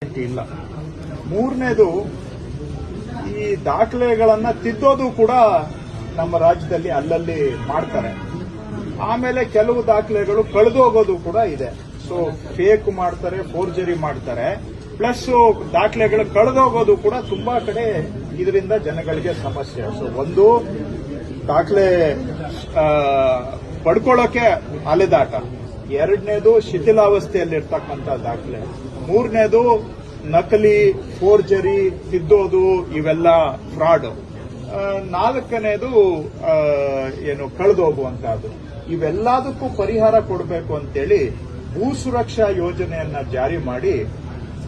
ಇಲ್ಲ. ಮೂರನೇದು, ಈ ದಾಖಲೆಗಳನ್ನ ತಿದ್ದೋದು ಕೂಡ ನಮ್ಮ ರಾಜ್ಯದಲ್ಲಿ ಅಲ್ಲಲ್ಲಿ ಮಾಡ್ತಾರೆ. ಆಮೇಲೆ ಕೆಲವು ದಾಖಲೆಗಳು ಕಳೆದೋಗೋದು ಕೂಡ ಇದೆ. ಸೊ ಫೇಕ್ ಮಾಡ್ತಾರೆ, ಫೋರ್ಜರಿ ಮಾಡ್ತಾರೆ. ಪ್ಲಸ್ ದಾಖಲೆಗಳು ಕಳೆದೋಗೋದು ಕೂಡ ತುಂಬಾ ಕಡೆ ಇದರಿಂದ ಜನಗಳಿಗೆ ಸಮಸ್ಯೆ. ಸೊ ಒಂದು, ದಾಖಲೆ ಪಡ್ಕೊಳ್ಳೋಕೆ ಅಲೆದಾಟ. ಎರಡನೇದು, ಶಿಥಿಲಾವಸ್ಥೆಯಲ್ಲಿರ್ತಕ್ಕಂಥ ದಾಖಲೆ. ಮೂರನೇದು, ನಕಲಿ, ಫೋರ್ಜರಿ, ತಿದ್ದೋದು, ಇವೆಲ್ಲ ಫ್ರಾಡ್. ನಾಲ್ಕನೇದು ಏನು ಕಳೆದೋಗುವಂತಹದ್ದು. ಇವೆಲ್ಲದಕ್ಕೂ ಪರಿಹಾರ ಕೊಡಬೇಕು ಅಂತೇಳಿ ಭೂ ಸುರಕ್ಷಾ ಯೋಜನೆಯನ್ನ ಜಾರಿ ಮಾಡಿ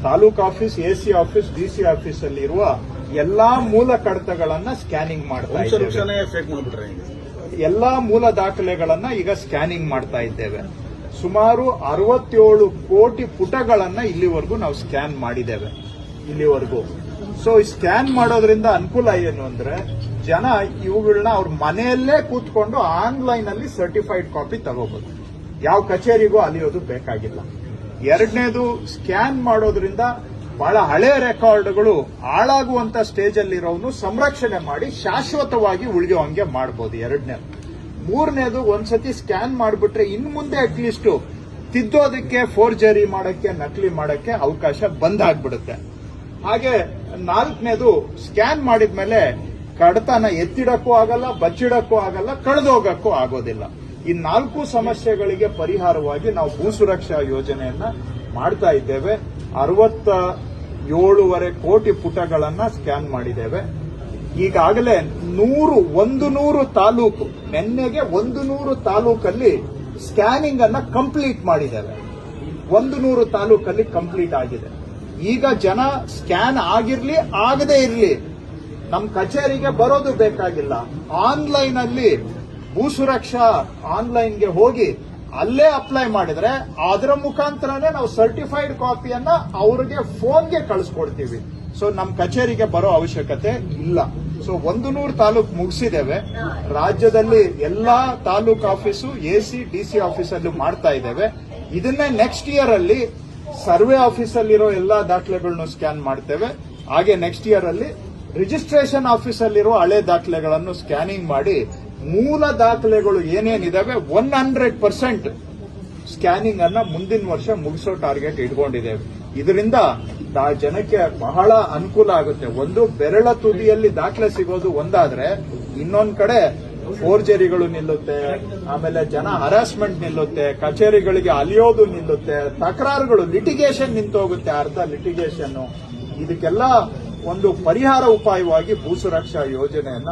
taluk office, AC office, DC office ಅಲ್ಲಿ ಇರುವ ಎಲ್ಲಾ ಮೂಲ ಕಡತಗಳನ್ನ ಸ್ಕ್ಯಾನಿಂಗ್ ಮಾಡ್ತಾ ಇದ್ದೇವೆ. ಎಲ್ಲಾ ಮೂಲ ದಾಖಲೆಗಳನ್ನ ಈಗ ಸ್ಕ್ಯಾನಿಂಗ್ ಮಾಡ್ತಾ ಇದ್ದೇವೆ. ಸುಮಾರು 67 ಕೋಟಿ ಪುಟಗಳನ್ನ ಇಲ್ಲಿವರೆಗೂ ನಾವು ಸ್ಕ್ಯಾನ್ ಮಾಡಿದ್ದೇವೆ ಇಲ್ಲಿವರೆಗೂ. ಸೊ ಈ ಸ್ಕ್ಯಾನ್ ಮಾಡೋದ್ರಿಂದ ಅನುಕೂಲ ಏನು ಅಂದ್ರೆ, ಜನ ಇವುಗಳನ್ನ ಅವ್ರ ಮನೆಯಲ್ಲೇ ಕೂತ್ಕೊಂಡು ಆನ್ಲೈನ್ ಅಲ್ಲಿ ಸರ್ಟಿಫೈಡ್ ಕಾಪಿ ತಗೋಬಹುದು. ಯಾವ ಕಚೇರಿಗೂ ಅಲಿಯೋದು ಬೇಕಾಗಿಲ್ಲ. ಎರಡನೇದು, ಸ್ಕ್ಯಾನ್ ಮಾಡೋದ್ರಿಂದ ಬಹಳ ಹಳೆ ರೆಕಾರ್ಡ್ಗಳು ಹಾಳಾಗುವಂತ ಸ್ಟೇಜ್ ಅಲ್ಲಿರೋನು ಸಂರಕ್ಷಣೆ ಮಾಡಿ ಶಾಶ್ವತವಾಗಿ ಉಳಿಯುವಂಗೆ ಮಾಡಬಹುದು. ಎರಡನೇದು. ಮೂರನೇದು, ಒಂದ್ಸತಿ ಸ್ಕ್ಯಾನ್ ಮಾಡಿಬಿಟ್ರೆ ಇನ್ನು ಮುಂದೆ ಅಟ್ಲೀಸ್ಟ್ ತಿದ್ದೋದಕ್ಕೆ, ಫೋರ್ಜರಿ ಮಾಡಕ್ಕೆ, ನಕಲಿ ಮಾಡಕ್ಕೆ ಅವಕಾಶ ಬಂದಾಗ್ಬಿಡುತ್ತೆ. ಹಾಗೆ ನಾಲ್ಕನೇದು, ಸ್ಕ್ಯಾನ್ ಮಾಡಿದ್ಮೇಲೆ ಕಡತನ ಎತ್ತಿಡಕ್ಕೂ ಆಗಲ್ಲ, ಬಚ್ಚಿಡಕ್ಕೂ ಆಗಲ್ಲ, ಕಳೆದೋಗಕ್ಕೂ ಆಗೋದಿಲ್ಲ. ಈ 4 ಸಮಸ್ಯೆಗಳಿಗೆ ಪರಿಹಾರವಾಗಿ ನಾವು ಭೂ ಸುರಕ್ಷಾ ಯೋಜನೆಯನ್ನ ಮಾಡ್ತಾ ಇದ್ದೇವೆ. 67.5 ಕೋಟಿ ಪುಟಗಳನ್ನ ಸ್ಕ್ಯಾನ್ ಮಾಡಿದ್ದೇವೆ. ಈಗಾಗಲೇ 100 ತಾಲೂಕು, ನಿನ್ನೆಗೆ 100 ತಾಲೂಕಲ್ಲಿ ಸ್ಕ್ಯಾನಿಂಗ್ ಅನ್ನ ಕಂಪ್ಲೀಟ್ ಮಾಡಿದ್ದೇವೆ. 100 ತಾಲೂಕಲ್ಲಿ ಕಂಪ್ಲೀಟ್ ಆಗಿದೆ. ಈಗ ಜನ ಸ್ಕ್ಯಾನ್ ಆಗಿರ್ಲಿ, ಆಗದೇ ಇರ್ಲಿ, ನಮ್ಮ ಕಚೇರಿಗೆ ಬರೋದು ಬೇಕಾಗಿಲ್ಲ. ಆನ್ಲೈನ್ ಅಲ್ಲಿ ಭೂ ಸುರಕ್ಷಾ ಆನ್ಲೈನ್ಗೆ ಹೋಗಿ ಅಲ್ಲೇ ಅಪ್ಲೈ ಮಾಡಿದ್ರೆ ಅದರ ಮುಖಾಂತರನೇ ನಾವು ಸರ್ಟಿಫೈಡ್ ಕಾಪಿಯನ್ನ ಅವರಿಗೆ ಫೋನ್ಗೆ ಕಳಿಸ್ಕೊಡ್ತೀವಿ. ಸೊ ನಮ್ಮ ಕಚೇರಿಗೆ ಬರೋ ಅವಶ್ಯಕತೆ ಇಲ್ಲ. ಸೊ 100 ತಾಲೂಕು ಮುಗಿಸಿದ್ದೇವೆ. ರಾಜ್ಯದಲ್ಲಿ ಎಲ್ಲಾ ತಾಲೂಕು ಆಫೀಸು, ಎಸಿ, ಡಿಸಿ ಆಫೀಸಲ್ಲೂ ಮಾಡ್ತಾ ಇದ್ದೇವೆ. ಇದನ್ನೇ ನೆಕ್ಸ್ಟ್ ಇಯರ್ ಅಲ್ಲಿ ಸರ್ವೆ ಆಫೀಸಲ್ಲಿರೋ ಎಲ್ಲಾ ದಾಖಲೆಗಳನ್ನು ಸ್ಕ್ಯಾನ್ ಮಾಡ್ತೇವೆ. ಹಾಗೆ ನೆಕ್ಸ್ಟ್ ಇಯರ್ ಅಲ್ಲಿ ರಿಜಿಸ್ಟ್ರೇಷನ್ ಆಫೀಸಲ್ಲಿರೋ ಹಳೆ ದಾಖಲೆಗಳನ್ನು ಸ್ಕ್ಯಾನಿಂಗ್ ಮಾಡಿ ಮೂಲ ದಾಖಲೆಗಳು ಏನೇನಿದಾವೆ 100% ಸ್ಕ್ಯಾನಿಂಗ್ ಅನ್ನ ಮುಂದಿನ ವರ್ಷ ಮುಗಿಸೋ ಟಾರ್ಗೆಟ್ ಇಟ್ಕೊಂಡಿದ್ದೇವೆ. ಇದರಿಂದ ಜನಕ್ಕೆ ಬಹಳ ಅನುಕೂಲ ಆಗುತ್ತೆ. ಒಂದು, ಬೆರಳ ತುದಿಯಲ್ಲಿ ದಾಖಲೆ ಸಿಗೋದು ಒಂದಾದ್ರೆ, ಇನ್ನೊಂದ್ ಕಡೆ ಫೋರ್ಜರಿಗಳು ನಿಲ್ಲುತ್ತೆ, ಆಮೇಲೆ ಜನ ಹರಾಸ್ಮೆಂಟ್ ನಿಲ್ಲುತ್ತೆ, ಕಚೇರಿಗಳಿಗೆ ಅಲಿಯೋದು ನಿಲ್ಲುತ್ತೆ, ತಕರಾರುಗಳು, ಲಿಟಿಗೇಷನ್ ನಿಂತೋಗುತ್ತೆ, ಅರ್ಧ ಲಿಟಿಗೇಷನ್. ಇದಕ್ಕೆಲ್ಲ ಒಂದು ಪರಿಹಾರ ಉಪಾಯವಾಗಿ ಭೂ ಸುರಕ್ಷಾ ಯೋಜನೆಯನ್ನ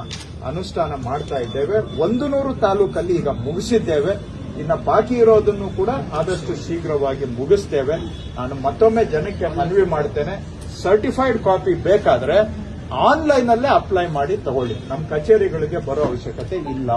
ಅನುಷ್ಠಾನ ಮಾಡ್ತಾ ಇದ್ದೇವೆ. 100 ತಾಲೂಕಲ್ಲಿ ಈಗ ಮುಗಿಸಿದ್ದೇವೆ. ಇನ್ನು ಬಾಕಿ ಇರೋದನ್ನು ಕೂಡ ಆದಷ್ಟು ಶೀಘ್ರವಾಗಿ ಮುಗಿಸ್ತೇವೆ. ನಾನು ಮತ್ತೊಮ್ಮೆ ಜನಕ್ಕೆ ಮನವಿ ಮಾಡ್ತೇನೆ, ಸರ್ಟಿಫೈಡ್ ಕಾಪಿ ಬೇಕಾದ್ರೆ ಆನ್ಲೈನ್ ಅಲ್ಲೇ ಅಪ್ಲೈ ಮಾಡಿ ತಗೊಳ್ಳಿ. ನಮ್ಮ ಕಚೇರಿಗಳಿಗೆ ಬರೋ ಅವಶ್ಯಕತೆ ಇಲ್ಲ.